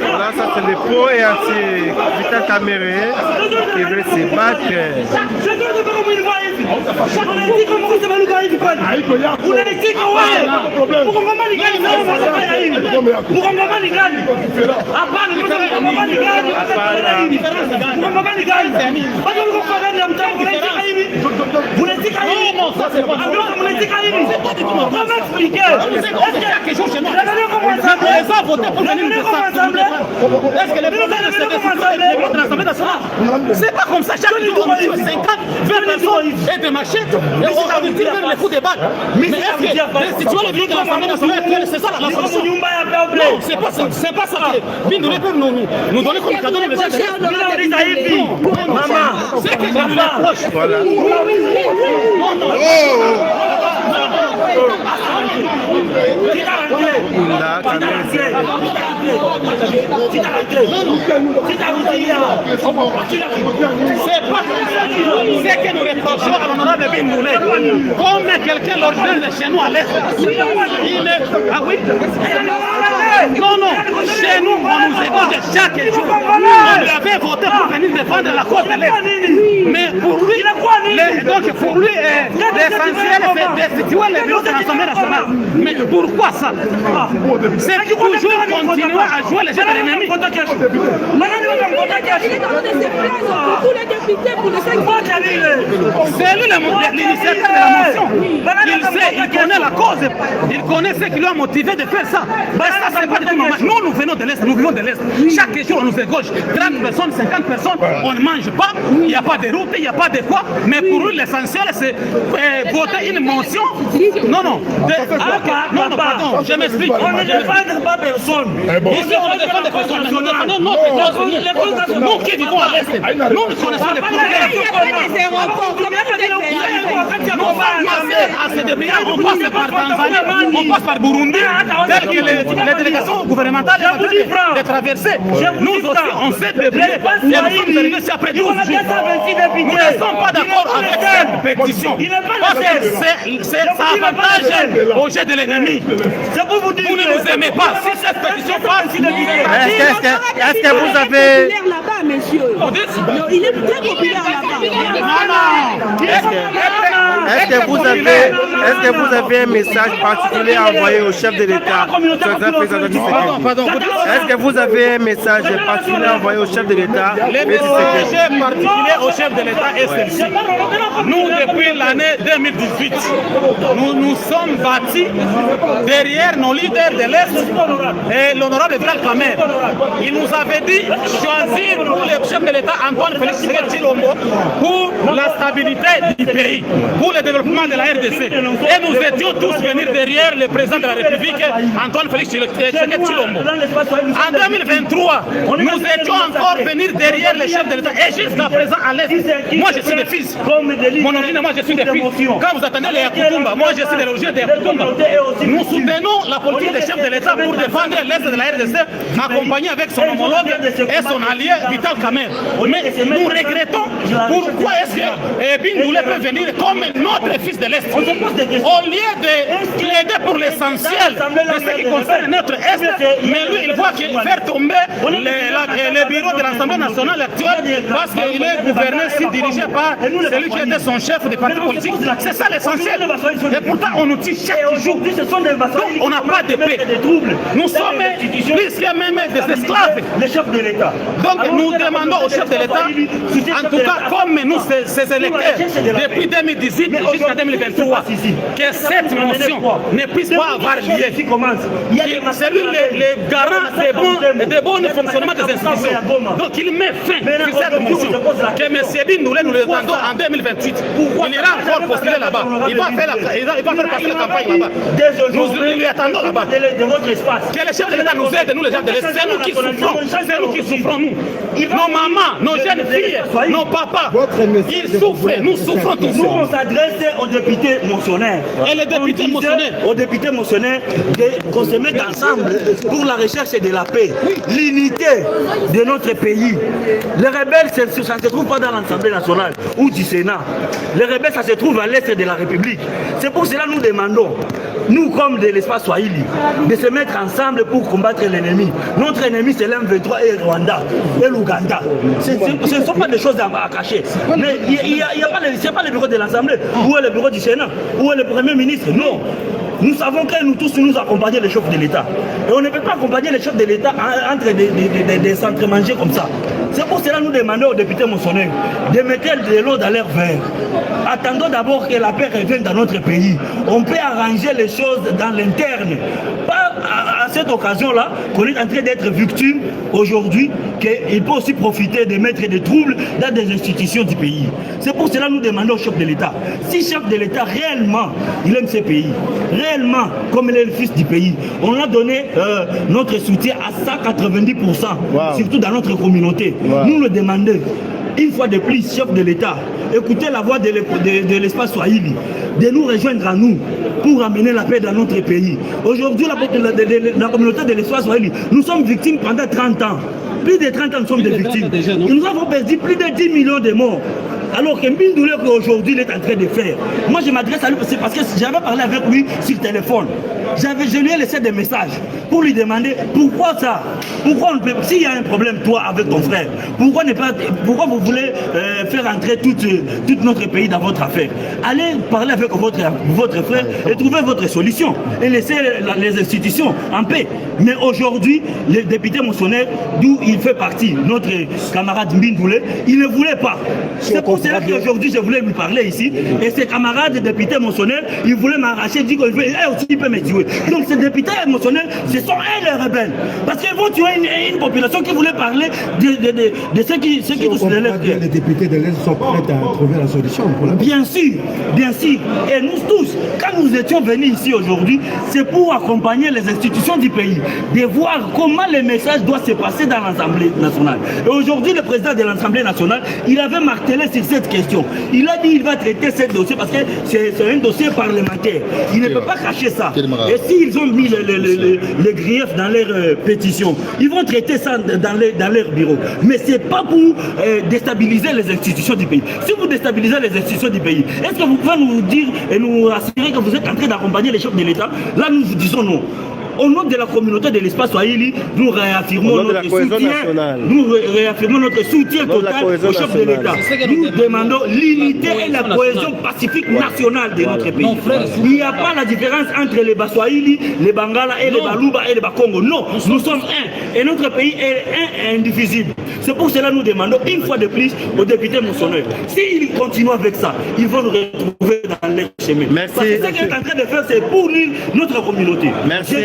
Voilà, ça c'est le pro et anti-Vital Kamerhe qui veut se battre. C'est pas comme ça, chaque jour on dit 50, 20 personnes et des machettes, et on dit même les coups de balle. Mais est-ce que restituer les biens de l'Assemblée nationale, c'est ça la solution? Non, c'est pas ça que Bindoulé peut nous donner comme cadeau les messages. Maman, c'est que je lui approche. Voilà. C'est que nous reprochons à l'honorable Bindoulé. Comme quelqu'un l'ordonne de chez nous à l'Est. Ah oui? Non, chez nous, on nous égorge chaque jour. On avait voté pour venir défendre la cause de l'Est. Mais pour lui, l'essentiel, c'est destituer les bureaux de l'Assemblée nationale. Mais pourquoi ça? C'est toujours continuer à jouer les jeux de l'ennemi. C'est lui l'initiateur de la motion. Il connaît la cause. Il connaît ce qui lui a motivé de faire ça. Mais ça, c'est pas du tout normal. Nous venons de l'Est, nous vivons de l'Est. Chaque jour, on nous égorge. 30 personnes, 50 personnes, on ne mange pas. Il n'y a pas de route, il n'y a pas de quoi. Mais pour lui, l'essentiel, c'est voter une motion. Non, pardon, je m'explique. On ne défend pas personne. Ici, on ne défend personne. Nous défendons notre cause. Nous qui vivons à l'Est, nous connaissons les problèmes. On passe par Tanzanie, on passe par Burundi, tel que les délégations gouvernementales de traverser. Nous aussi, on s'est débrouillé et nous sommes arrivés ici après 12 jours. Nous ne sommes pas d'accord avec cette pétition parce que ça avantage au jet de l'ennemi. Vous ne nous aimez pas. Si cette pétition passe, est-ce que vous avez... Il est très populaire là-bas. Est-ce que vous avez un message particulier à envoyer au chef de l'État? Est-ce que vous avez un message particulier à envoyer au chef de l'État? Le message particulier au chef de l'État est celui-ci. Nous, depuis l'année 2018, nous sommes bâtis derrière nos leaders de l'Est et l'honorable Vital Kamerhe. Il nous avait dit choisir pour le chef de l'État Antoine Félix Tshisekedi Tshilombo pour la stabilité du pays, pour le développement de la RDC. Et nous étions tous venus derrière le président de la République, Antoine Félix Tshisekedi Tshilombo. En 2023, nous étions encore venus derrière le chef de l'État. Et jusqu'à présent, à l'Est, moi je suis des fils. Mon origine, moi je suis des fils. Quand vous attendez les Yakutumba, moi je suis de l'origine des Yakutumba. Nous soutenons la politique des chefs de l'État pour défendre l'Est de la RDC, accompagné avec son homologue et son allié Vital Kamerhe. Mais nous regrettons pourquoi est-ce que Bindoulé peut venir comme notre fils de l'Est. Au lieu de plaider pour l'essentiel de ce qui concerne notre Est, mais lui il voit qu'il faire tomber les bureaux de l'Assemblée nationale actuelle parce qu'il est gouverné, dirigé par celui qui était son chef de parti politique. C'est ça l'essentiel. Et pourtant on nous tue chaque jour. Donc on n'a pas de paix. Nous sommes plus que même des esclaves. Les chefs de l'État. Donc nous demandons au chef de l'État, en tout cas comme nous ces électeurs, depuis 2018 jusqu'à 2023, que cette motion ne puisse pas avoir lieu. C'est lui le garant des bons fonctionnements des institutions. Donc il met fin sur cette motion. Que M. Bindoulé nous le demandons en 2028. Il ira encore postuler là-bas. Il va faire passer la campagne là-bas. Nous lui attendons là-bas. Que le chef de l'État nous aide, nous les gens de l'Est. C'est nous qui souffrons. C'est nous qui souffrons, nous. Nos mamans, nos jeunes filles, nos papas, ils souffrent. Nous souffrons tous. Nous, on s'adresse aux députés motionnaires. Et les députés motionnaires. Aux députés motionnaires qu'on se mette ensemble pour la recherche de la paix, l'unité de notre pays. Les rebelles, ça ne se trouve pas dans l'Assemblée nationale ou du Sénat. Les rebelles, ça se trouve à l'est de la République. C'est pour cela que nous demandons nous comme de l'espace Swahili, de se mettre ensemble pour combattre l'ennemi. Notre ennemi c'est l'M23 et Rwanda et l'Ouganda. Ce ne sont pas des choses à cacher. Mais il n'y a pas le bureau de l'Assemblée, où est le bureau du Sénat, où est le Premier ministre. Non. Nous savons que nous tous nous accompagnons les chefs de l'État. Et on ne peut pas accompagner les chefs de l'État entre des centres mangés comme ça. C'est pour cela que nous demandons aux députés moissonneurs de mettre de l'eau dans leur verre. Attendons d'abord que la paix revienne dans notre pays. On peut arranger les choses dans l'interne. Pas à cette occasion-là qu'on est en train d'être victime aujourd'hui, qu'il peut aussi profiter de mettre des troubles dans des institutions du pays. C'est pour cela que nous demandons au chef de l'État. Si le chef de l'État réellement, il aime ce pays, réellement, comme il est le fils du pays, on a donné notre soutien à 190%, surtout dans notre communauté. Nous le demandons, une fois de plus, chef de l'État, écoutez la voix de l'espace Swahili, de nous rejoindre à nous pour amener la paix dans notre pays. Aujourd'hui, la communauté de l'espace Swahili, nous sommes victimes pendant 30 ans. Plus de 30 ans, nous sommes des victimes. Nous avons perdu plus de 10 millions de morts. Alors que Mbindoulet qu'aujourd'hui il est en train de faire. Moi je m'adresse à lui parce que j'avais parlé avec lui sur téléphone. Je lui ai laissé des messages pour lui demander pourquoi ça. Pourquoi on ne peut, s'il y a un problème toi avec ton frère, pourquoi vous voulez faire entrer tout notre pays dans votre affaire. Allez parler avec votre frère et trouver votre solution et laisser les institutions en paix. Mais aujourd'hui, le député moissonneur, d'où il fait partie, notre camarade Mbindoulet, il ne voulait pas. C'est pour cela qu'aujourd'hui je voulais lui parler ici. Et ses camarades députés moissonneurs, ils voulaient m'arracher, dire qu'il peut me tuer. Donc ces députés moissonneurs, ce sont eux les rebelles. Parce qu'ils vont tuer une population qui voulait parler de ceux qui tous les lèvres. Les députés de l'Est sont prêts à trouver la solution. Bien sûr, bien sûr. Et nous tous, quand nous étions venus ici aujourd'hui, c'est pour accompagner les institutions du pays, de voir comment les messages doivent se passer dans l'Assemblée nationale. Et aujourd'hui, le président de l'Assemblée nationale, il avait martelé sur cette question. Il a dit qu'il va traiter ce dossier parce que c'est un dossier parlementaire. Il ne peut pas cacher ça. Et s'ils ont mis les griefs dans leur pétition, ils vont traiter ça dans leur bureau. Mais ce n'est pas pour déstabiliser les institutions du pays. Si vous déstabilisez les institutions du pays, est-ce que vous pouvez nous dire et nous assurer que vous êtes en train d'accompagner les chefs de l'État? Là, nous vous disons non. Au nom de la communauté de l'espace Swahili, nous réaffirmons notre soutien. Nous réaffirmons notre soutien total au chef de l'État. Nous demandons l'unité et la cohésion pacifique nationale de notre pays. Il n'y a pas la différence entre les Baswahili, les Bangala et les Baluba et les Bakongo. Non, nous sommes un. Et notre pays est un et indivisible. C'est pour cela que nous demandons une fois de plus aux députés moissonneurs. S'ils continuent avec ça, ils vont nous retrouver dans les chemins. Merci. Parce que ce qu'ils sont en train de faire, c'est pour notre communauté. Merci.